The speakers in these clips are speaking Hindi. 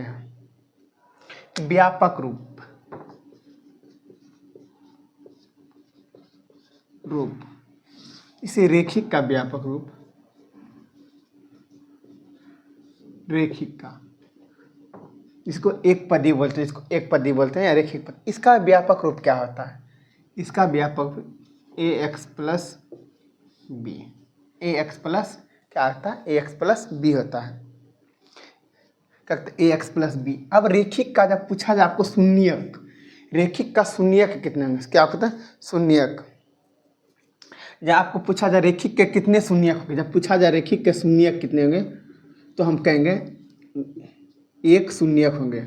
हैं व्यापक रूप इसे रेखिक का व्यापक रूप, रेखिक का, इसको एक पदी बोलते हैं, इसको एक पदी बोलते हैं या रेखिक पद। इसका व्यापक रूप क्या होता है? इसका व्यापक ए एक्स प्लस बी, ए एक्स प्लस क्या होता है? ए एक्स प्लस बी होता है, करते ए एक्स प्लस बी। अब रेखिक का जब पूछा जाए आपको शून्यक, रेखिक का शून्यक कितने होंगे? क्या होता है? शून्यक। जब आपको पूछा जाए रेखिक के कितने शून्यक होंगे, जब पूछा जाए रेखिक के शून्यक कितने होंगे, तो हम कहेंगे एक शून्यक होंगे,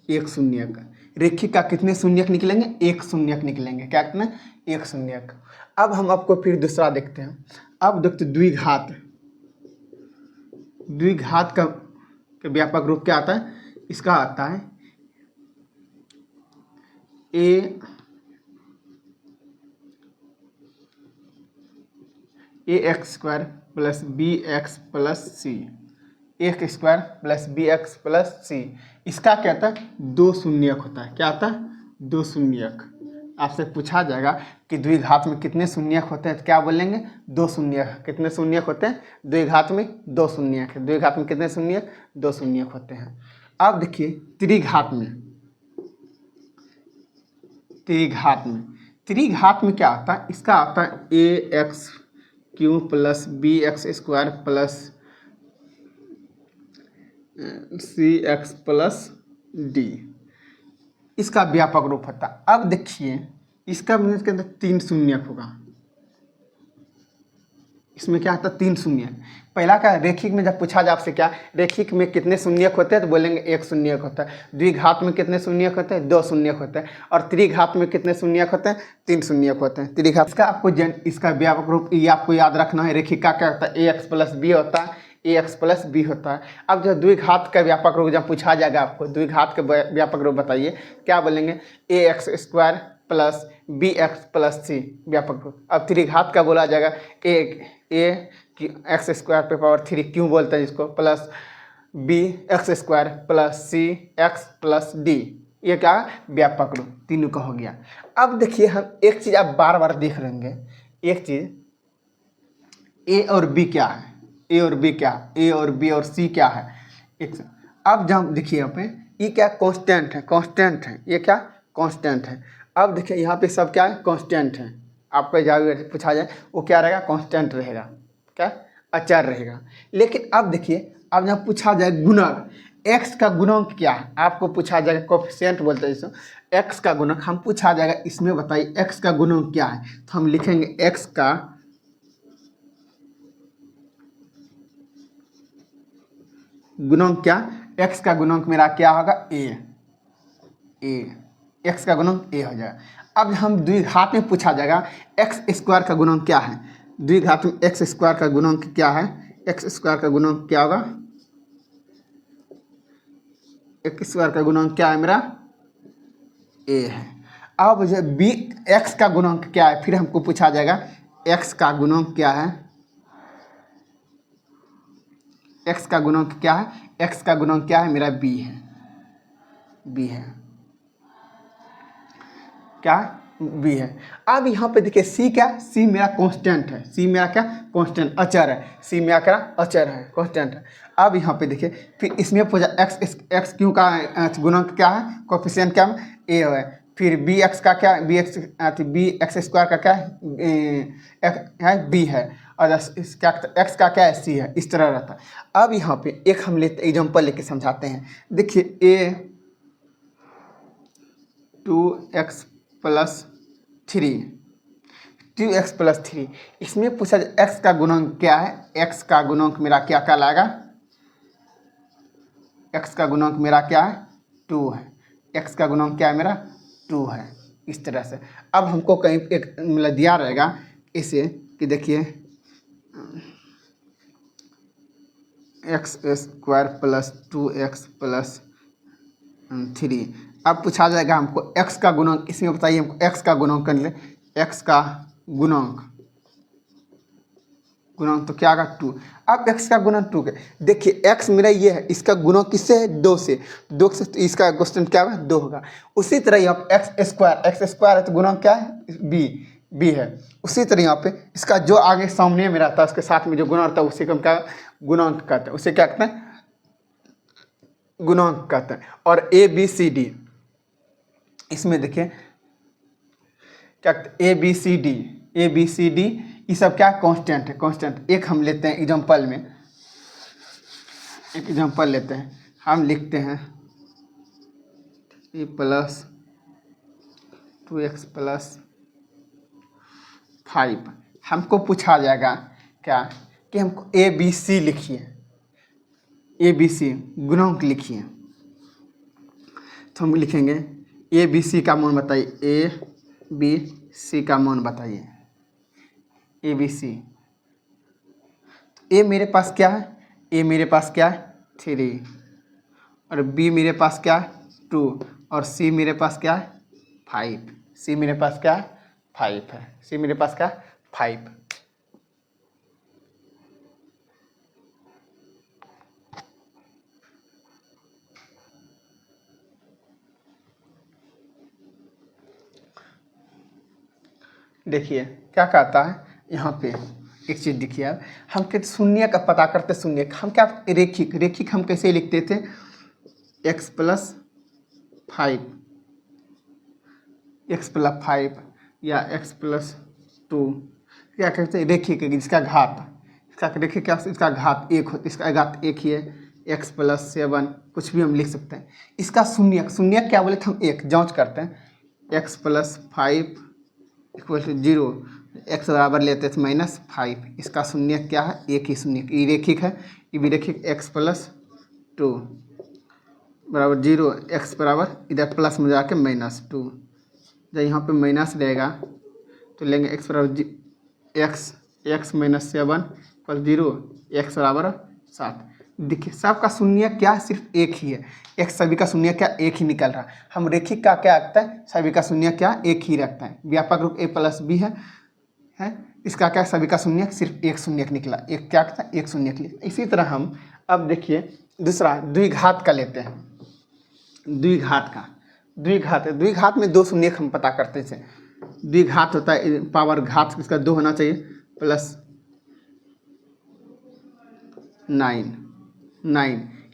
एक शून्यक। रेखिक का कितने शून्यक निकलेंगे? एक शून्यक निकलेंगे। क्या कितने? एक शून्यक। अब हम आपको फिर दूसरा देखते हैं। अब देखते द्विघात, द्विघात का व्यापक रूप क्या आता है? इसका आता है A X square plus B X plus C, X square plus B X plus C. इसका क्या आता है? दो शून्यक होता है। क्या आता है? दो शून्यक। आपसे पूछा जाएगा कि द्विघात में कितने शून्यक होते हैं, तो क्या बोलेंगे? दो शून्यक। कितने शून्यक होते हैं द्विघात में? दो शून्यक। द्विघात में कितने शून्यक? दो शून्यक होते हैं। अब देखिए त्रिघात में, त्रिघात में, त्रिघात में क्या आता है? इसका आता है A X cube plus B X square plus C X plus D. इसका व्यापक रूप होता है। अब देखिए इसका मीन्स के अंदर तीन शून्यक होगा। इसमें क्या आता है? तीन शून्यक। पहला क्या? रेखिक में जब पूछा जाए आपसे क्या रेखिक में कितने शून्यक होते हैं, तो बोलेंगे एक शून्यक होता है। द्विघात में कितने शून्यक होते हैं? दो शून्यक होते हैं। और त्रिघात में कितने शून्यक होते हैं? तीन शून्यक होते हैं। त्रिघात इसका आपको इसका व्यापक रूप ये आपको याद रखना है। रेखिक का क्या होता है? ए एक्स प्लस बी होता है, ए एक्स प्लस बी होता है। अब जो द्विघात का व्यापक रूप जब पूछा जाएगा आपको, द्विघात का व्यापक रूप बताइए, क्या बोलेंगे? A X square plus B X plus C, व्यापक रूप। अब त्रिघात का बोला जाएगा ए कि एक्स स्क्वायर पे पावर थ्री, क्यों बोलते हैं इसको, plus B X square plus C X plus D. ये क्या? व्यापक रूप। तीनों का हो गया। अब देखिए हम एक चीज़ आप बार बार देख लेंगे, एक चीज़ ए और बी क्या है, ए और बी क्या है, ए और बी और सी क्या है। एक अब जब देखिए यहाँ पे ये क्या? कांस्टेंट है, कांस्टेंट है। ये क्या? कांस्टेंट है। अब देखिए यहाँ पे सब क्या है? कांस्टेंट है। आपको जब पूछा जाए वो क्या रहेगा? कांस्टेंट रहेगा। क्या? अचर रहेगा। लेकिन अब देखिए अब जब पूछा जाए गुणक, एक्स का गुणक क्या है, आपको पूछा जाएगा, कोफिशिएंट बोलते हैं इसको, एक्स का गुणक हम पूछा जाएगा, इसमें बताइए एक्स का गुणक क्या है, तो हम लिखेंगे एक्स का गुणक क्या? एक्स का गुणक मेरा क्या होगा? ए, एक्स का गुणक ए हो जाएगा। अब हम द्विघात में पूछा जाएगा एक्स स्क्वायर का गुणक क्या है, द्विघात में एक्स स्क्वायर का गुणक क्या है, एक्स स्क्वायर का गुणक क्या होगा? एक्स स्क्वायर का गुणक क्या है मेरा? ए है। अब जो बी एक्स का गुणक क्या है, फिर हमको पूछा जाएगा एक्स का गुणक क्या है, एक्स का गुणक क्या है, एक्स का गुणक क्या है मेरा? बी है, बी है। क्या? बी है। अब यहाँ पे देखिए सी क्या? सी मेरा कांस्टेंट है, सी मेरा क्या? कांस्टेंट, अचर है। सी मेरा क्या? अचर है, कांस्टेंट है। अब यहाँ पे देखिए फिर इसमें पूछा एक्स क्यू का गुणक क्या है, कोफिशिएंट क्या है? ए है। फिर बी एक्स का क्या? बी एक्स स्क्वायर का क्या है? बी है। और क्या एक्स का क्या है? सी है। इस तरह रहता है। अब यहाँ पे एक हम लेते एग्जाम्पल लेके समझाते हैं। देखिए ए 2x plus three, 2x plus three, इसमें पूछा एक्स का गुणक क्या है, एक्स का गुणक मेरा क्या कहलाएगा? एक्स का गुणक मेरा क्या है? 2 है। एक्स का गुणक क्या है मेरा? 2 है। इस तरह से अब हमको कहीं एक मतलब दिया रहेगा इसे कि देखिए x square plus 2x plus three. अब पूछा जाएगा हमको एक्स का गुणक, इसमें बताइए हमको एक्स का गुणक कर ले, एक्स का गुणक, गुणन तो क्या आएगा 2। अब x का गुणन 2 के देखिए x मेरा ये है, इसका गुणन किससे है 2 से, 2 से तो इसका क्वेश्चन क्या होगा 2 होगा। उसी तरह यहाँ पे x स्क्वायर है तो गुणन क्या है b है। उसी तरह यहाँ पे इसका जो आगे सामने में रहता है उसके साथ में जो गुणन रहता है उसी को हम क्या गुणांक कहते हैं, उसे क्या कहते हैं गुणांक कहते हैं। और ए बी सी डी इसमें देखिए क्या ए बी सी डी ये सब क्या कांस्टेंट है, कांस्टेंट। एक हम लेते हैं एग्जांपल में, एक एग्जांपल लेते हैं, हम लिखते हैं 3 + 2x + 5। हमको पूछा जाएगा क्या कि हमको ए बी सी लिखिए, ए बी सी गुणांक लिखिए। तो हम लिखेंगे ए बी सी का मान बताइए, ए बी सी का मान बताइए, ए बी सी। ए मेरे पास क्या है, ए मेरे पास क्या है 3, और बी मेरे पास क्या है 2, और सी मेरे पास क्या है 5। सी मेरे पास क्या है 5 है, सी मेरे पास क्या 5। देखिए क्या कहता है यहाँ पे, एक चीज़ देखिए अब हम कहते शून्य का पता करते, शून्य हम क्या रेखिक हम कैसे लिखते थे x + 5, x + 5 या x + 2 क्या कहते हैं रेखिक, जिसका घात, इसका रेखिक क्या इसका घात 1 होता है, इसका घात 1 ही है, x + 7 कुछ भी हम लिख सकते हैं। इसका शून्य क्या बोले थे हम 1 जांच करते हैं, x + 5 = 0, x बराबर लेते थे -5। इसका शून्य क्या है, एक ही शून्य, ये रेखिक है, ये भी रेखिक। x + 2 बराबर 0, x बराबर इधर प्लस में जाके -2, जब यहाँ पे माइनस रहेगा तो लेंगे x बराबर x -7 = 0, x बराबर 7। देखिए सबका शून्य क्या सिर्फ एक ही है, एक सभी का शून्य क्या एक ही निकल रहा है। हम रेखिक का क्या रखता है, सभी का शून्य क्या एक ही रखता है। व्यापक रूप a + b है, इसका क्या सभी का शून्य सिर्फ एक शून्य निकला, एक क्या कहता है एक शून्य निकला। इसी तरह हम अब देखिए दूसरा द्विघात का लेते हैं, द्विघात का, द्विघात में 2 शून्य हम पता करते हैं। द्विघात होता है पावर घात इसका 2 होना चाहिए, +9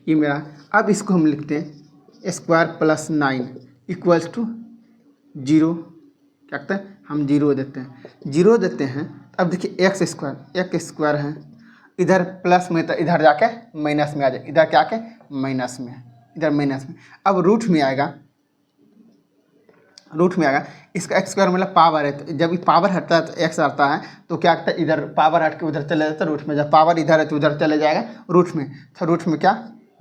ये मेरा। अब इसको हम लिखते हैं स्क्वायर + 9 = 0। क्या कहते हैं हम 0 देते हैं, 0 देते हैं। अब देखिए x स्क्वायर है, इधर प्लस में तो इधर जाके माइनस में आ जाए, इधर क्या के माइनस में, इधर माइनस में। अब रूट में आएगा इसका x स्क्वायर मतलब पावर है, तो जब पावर हटता है तो x आता है, तो क्या कहता है इधर पावर हट के उधर चले जाता है रूट में, जब पावर इधर है तो उधर चले जाएगा रूट में। तो रूट में क्या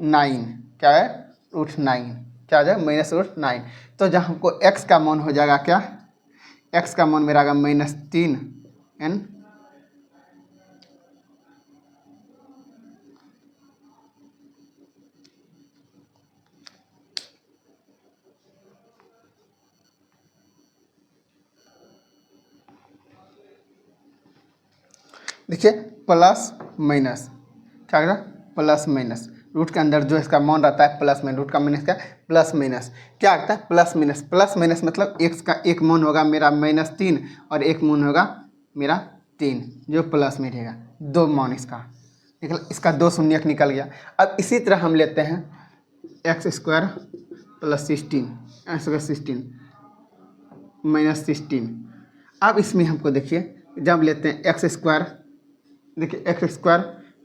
9 क्या है √9 क्या आ जाएगा -√9। तो जहाँ हमको x का मान हो जाएगा क्या, x का मान मेरा आएगा -3n देखिए प्लस माइनस क्या करेगा प्लस माइनस, रूट के अंदर जो इसका मान रहता है प्लस माइनस, रूट का माइनस क्या प्लस माइनस क्या आता है प्लस माइनस मतलब x का एक मान होगा मेरा -3 और एक मान होगा मेरा 3 जो प्लस में रहेगा, 2 मान इसका निकल, इसका 2 शून्य निकल गया। अब इसी तरह हम लेते हैं x स्क्वायर + 16 -16। अब इसमें हमको देखिए जब लेते हैं x स्क्वायर, देखिए x स्क्वायर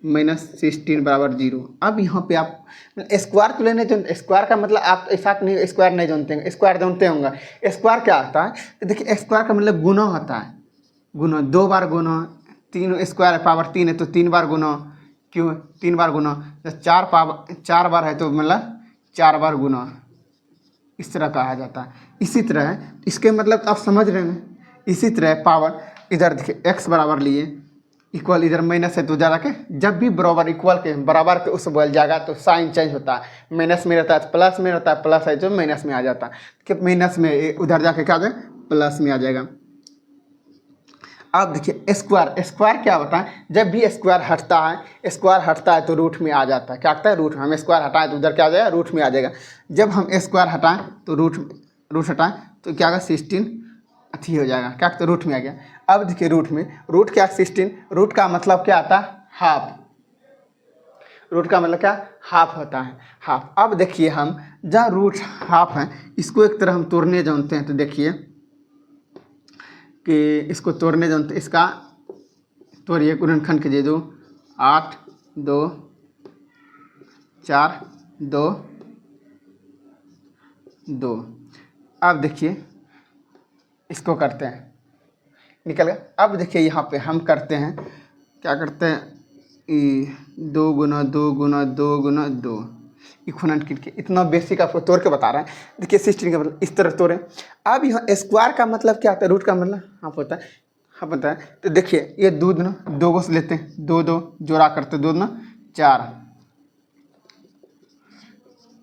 -16 बराबर 0। अब यहाँ पे आप स्क्वायर तो लेने जानते, स्क्वायर का मतलब आप ऐसा नहीं स्क्वायर नहीं जानते हैं, स्क्वायर जानते होंगे। स्क्वायर क्या होता है, तो देखिए स्क्वायर का मतलब गुना होता है, गुना 2 बार गुना, 3 स्क्वायर पावर 3 है तो 3 बार गुना, क्यों 3 बार गुना, तो 4 बार है तो मतलब 4 बार गुना, इस तरह कहा जाता है। इसी तरह है, इसके मतलब आप समझ रहे हैं। इसी तरह पावर इधर देखिए x बराबर लिए इक्वल, इधर माइनस है तो ज़्यादा के जब भी बराबर इक्वल के बराबर के उस बोल जाएगा तो साइन चेंज होता है, माइनस में रहता है तो प्लस में रहता है, प्लस है जो माइनस में आ जाता है कि माइनस में उधर जाके क्या आ जाएगा प्लस में आ जाएगा। अब देखिए स्क्वायर, स्क्वायर क्या होता है, जब भी स्क्वायर हटता है तो रूट में आ जाता है। क्या आता है, रूट में। हम स्क्वायर हटाएं तो उधर क्या आ जाएगा, रूट में आ जाएगा। जब हम स्क्वायर हटाएं तो रूट हटाएं तो क्या होगा, 16 अथी हो जाएगा। क्या तो रूट में आ गया। अब देखिए रूट में, रूट क्या 16, रूट का मतलब क्या आता है, हाफ। रूट का मतलब क्या, हाफ होता है, हाफ। अब देखिए हम जहाँ रूट हाफ है इसको एक तरह हम तोड़ने जानते हैं, तो देखिए कि इसको तोड़ने जानते हैं, इसका तोड़िए, गुणनखंड कीजिए। 2 8 2 4 2 2। अब देखिए इसको करते हैं, निकल गया। अब देखिए यहाँ पे हम करते हैं, क्या करते हैं, 2 गुना 2 गुना 2 गुना 2 इक्वलेंट करके, इतना बेसिक आपको तोड़ के बता रहे हैं। देखिए 16 का मतलब इस तरह तोड़ें। अब यहाँ स्क्वायर का मतलब क्या होता है, रूट का मतलब हाफ होता है, हाफ होता है। तो देखिए ये 2 गुना 2 को लेते हैं, 2 2 जोड़ा करते, 2 गुना 4,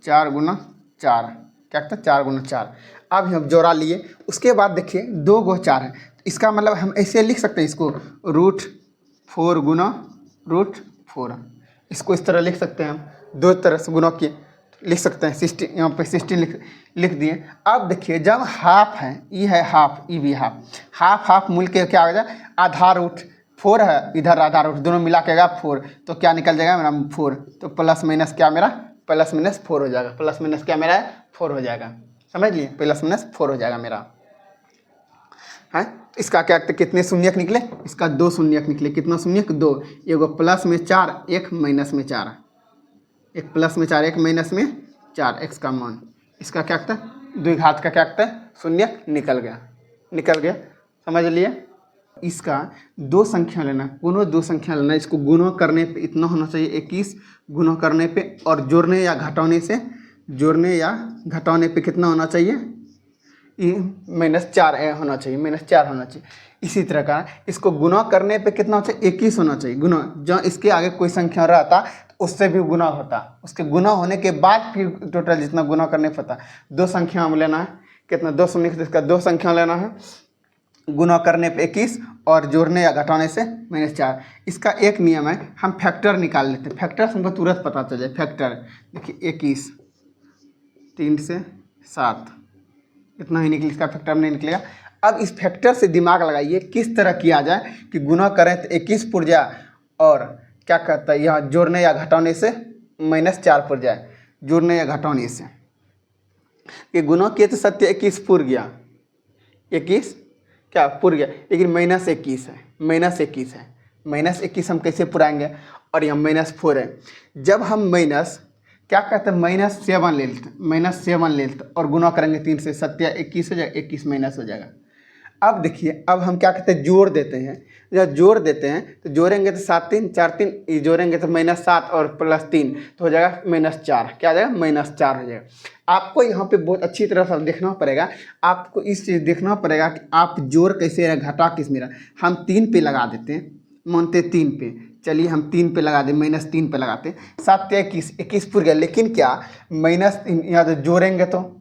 4 गुना 4, क्या कहते हैं, 4 गुना 4। अब हम जोड़ा लिए, उसके बाद देखिए 2 गो 4 है, इसका मतलब हम ऐसे लिख सकते हैं इसको, √4 गुना √4। इसको इस तरह लिख सकते हैं हम, दो तरह से गुना किए लिख सकते हैं। 16 यहाँ पे 16 लिख दिए। अब देखिए जब हाफ है, ये है हाफ, ये भी हाफ, हाफ हाफ मूल के क्या हो जाए, आधा √4 है, इधर आधा रूट, दोनों मिला के 4, तो क्या निकल जाएगा मेरा 4। तो प्लस माइनस क्या मेरा, प्लस माइनस 4 हो जाएगा। प्लस माइनस क्या मेरा है, 4 हो जाएगा। समझ लिए, प्लस माइनस 4 हो जाएगा मेरा है। इसका क्या कितने शून्यक निकले, इसका 2 शून्यक निकले। कितना शून्यक, 2। एगो प्लस में 4, एक माइनस में 4, एक प्लस में 4, एक माइनस में 4, एक्स का मान। इसका क्या कहता है, द्विघात का क्या कहता है, शून्यक निकल गया। समझ लिए। इसका 2 संख्या लेना, कोनो 2 संख्या लेना, इसको गुणा करने पे इतना होना चाहिए 21, गुणा करने पे, और जोड़ने या घटाने पे कितना होना चाहिए, -4 होना चाहिए, -4 होना चाहिए। इसी तरह का इसको गुणा करने पे कितना होना चाहिए, 21 होना चाहिए गुणा। जहाँ इसके आगे कोई संख्या रहता तो उससे भी गुणा होता, उसके गुणा होने के बाद फिर टोटल जितना गुणा करने पड़ता। 2 संख्या हम लेना है, कितना, 2 शून्य, इसका 2 संख्या लेना है, गुणा करने पे 21 और जोड़ने या घटाने से -4। इसका एक नियम है, हम फैक्टर निकाल लेते हैं। फैक्टर से हमको तुरंत पता चल जाए। फैक्टर देखिए 21, 3 से 7, इतना ही निकले, इसका फैक्टर नहीं निकलेगा। अब इस फैक्टर से दिमाग लगाइए किस तरह किया जाए कि गुना करें तो 21 पुर जाए, और क्या कहता है यहाँ जोड़ने या घटाने से -4 पुर जाए। जोड़ने या घटाने से कि गुना किए तो सत्य 21 पुर गया, 21 क्या पुर गया, लेकिन -21 है, -21 हम कैसे पुराएंगे, और यहाँ -4 है। जब हम माइनस क्या कहते हैं, -7 ले लेते और गुना करेंगे 3 से, सत्य 21 हो जाएगा, 21 माइनस हो जाएगा। अब देखिए अब हम क्या कहते हैं, जोड़ देते हैं। जब जोड़ देते हैं तो जोड़ेंगे तो 7 3 4 3, ये जोड़ेंगे तो -7 और +3 तो हो जाएगा -4। क्या आ जाएगा, -4 हो जाएगा। आपको यहाँ पे बहुत अच्छी तरह से देखना पड़ेगा, आपको इस चीज़ देखना पड़ेगा कि आप जोड़ कैसे रहा, घटा किस में रहा। हम 3 पे लगा देते हैं, मानते 3 पे, चलिए हम 3 पे लगा दें, -3 पे लगाते, 7 21 पुर गया। लेकिन क्या माइनस यहाँ तो जोड़ेंगे तो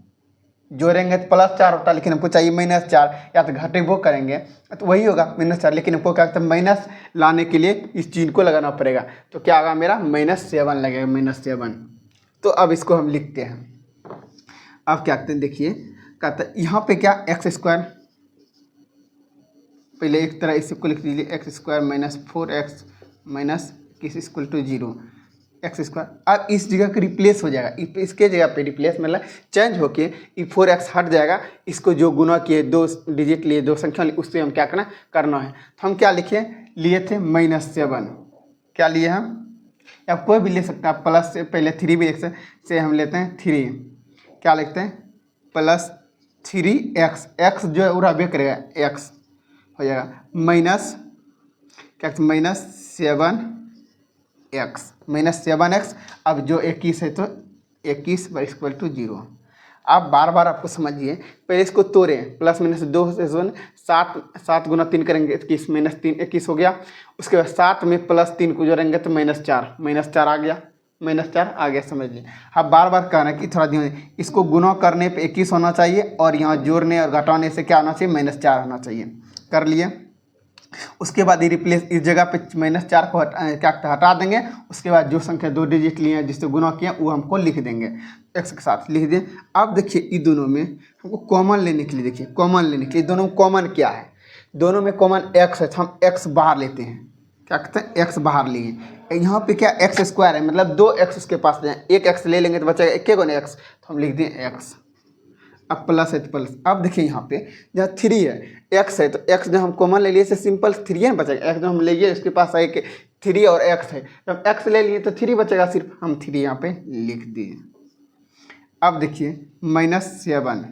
+4 होता, लेकिन हमको चाहिए -4, या तो घटेबो करेंगे तो वही होगा -4, लेकिन हमको क्या कहते हैं, माइनस लाने के लिए इस चीज़ को लगाना पड़ेगा। तो क्या होगा मेरा, -7 लगेगा, -7। तो अब इसको हम लिखते हैं। अब क्या कहते हैं, देखिए कहते हैं यहाँ पे क्या, x², पहले एक तरह इसको लिख दीजिए, x² -4x -21 = 0, x²। अब इस जगह का रिप्लेस हो जाएगा, इसके जगह पे रिप्लेस मतलब चेंज होके ये 4x हट जाएगा। इसको जो गुना किए, 2 डिजिट लिए, 2 संख्या लिए, उससे हम क्या करना है। तो हम क्या लिखे, लिए थे -7, क्या लिए हम, या कोई भी ले सकते हैं, प्लस से पहले 3 भी लिख सकते से हम लेते हैं 3, क्या लिखते हैं, +3x, x जो है उड़ा बे करेगा, x हो जाएगा माइनस क्या, -7x। अब जो 21 है तो 21 = 0। आप बार बार आपको समझिए, पहले इसको तोड़ें, +-2 से 7 गुना 3 करेंगे 21, -3 21 हो गया। उसके बाद 7 में +3 को जोड़ेंगे तो -4 आ गया, समझ लीजिए। आप बार बार कह रहे हैं कि थोड़ा ध्यान, इसको गुना करने पे 21 होना चाहिए, और यहाँ जोड़ने और घटाने से क्या होना चाहिए, -4 होना चाहिए। कर लिए। उसके बाद ये रिप्लेस इस जगह पे -4 को हटा देंगे। उसके बाद जो संख्या 2 डिजिट लिए हैं जिससे गुना किया वो हमको लिख देंगे, एक्स के साथ लिख दें। अब देखिए इन दोनों में हमको कॉमन लेने के लिए, देखिए कॉमन लेने के लिए दोनों में कॉमन क्या है, दोनों में कॉमन एक्स है तो हम एक्स बाहर लेते हैं। क्या कहते हैं, एक्स बाहर लिए। यहाँ पे क्या एक्स स्क्वायर है, मतलब 2 एक्स उसके पास जाए, एक एक्स ले लेंगे तो बचेगा एक गुना एक्स, तो हम लिख दें एक्स। अब प्लस है तो प्लस। अब देखिए यहाँ पे जहाँ 3 है, एक्स है तो एक्स जो हम कॉमन ले लिए से सिंपल 3 है बचेगा। एक्स जो हम ले लिए उसके पास एक 3 और एक्स है, जब एक्स ले लिए तो 3 बचेगा, सिर्फ हम 3 यहाँ पे लिख दिए। अब देखिए -7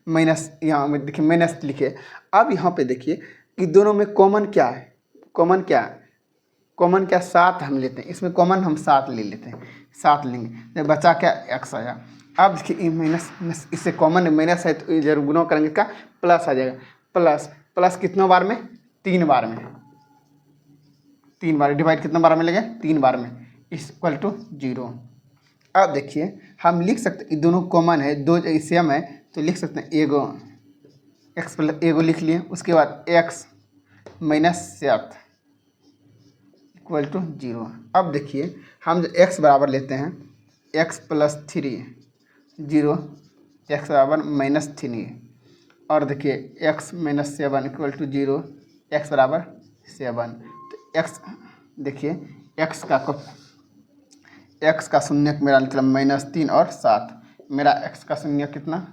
माइनस, यहाँ में देखिए माइनस लिखे। अब यहाँ पे देखिए कि दोनों में कॉमन क्या है, कॉमन क्या है, कॉमन क्या 7 हम लेते हैं, इसमें कॉमन हम 7 ले लेते हैं, 7 लेंगे जब बचा क्या एक्स आया। अब देखिए माइनस इससे कॉमन माइनस है तो जरूर गुना करेंगे का प्लस आ जाएगा। प्लस प्लस कितनों बार में, 3 बार में, 3 बार डिवाइड कितना बार में लेंगे, 3 बार में, इक्वल टू 0। अब देखिए हम लिख सकते हैं दोनों कॉमन है, दो सेम है तो लिख सकते हैं एगो एक्स प्लस एगो लिख लिए। उसके बाद एक्स -7 इक्वल टू 0। अब देखिए हम जो एक्स बराबर लेते हैं एक्स प्लस 3 0, एक्स बराबर -3, और देखिए एक्स -7 इक्वल टू 0, एक्स बराबर 7। तो एक्स देखिए एक्स का शून्य मेरा निकला -3 और 7, मेरा एक्स का शून्य कितना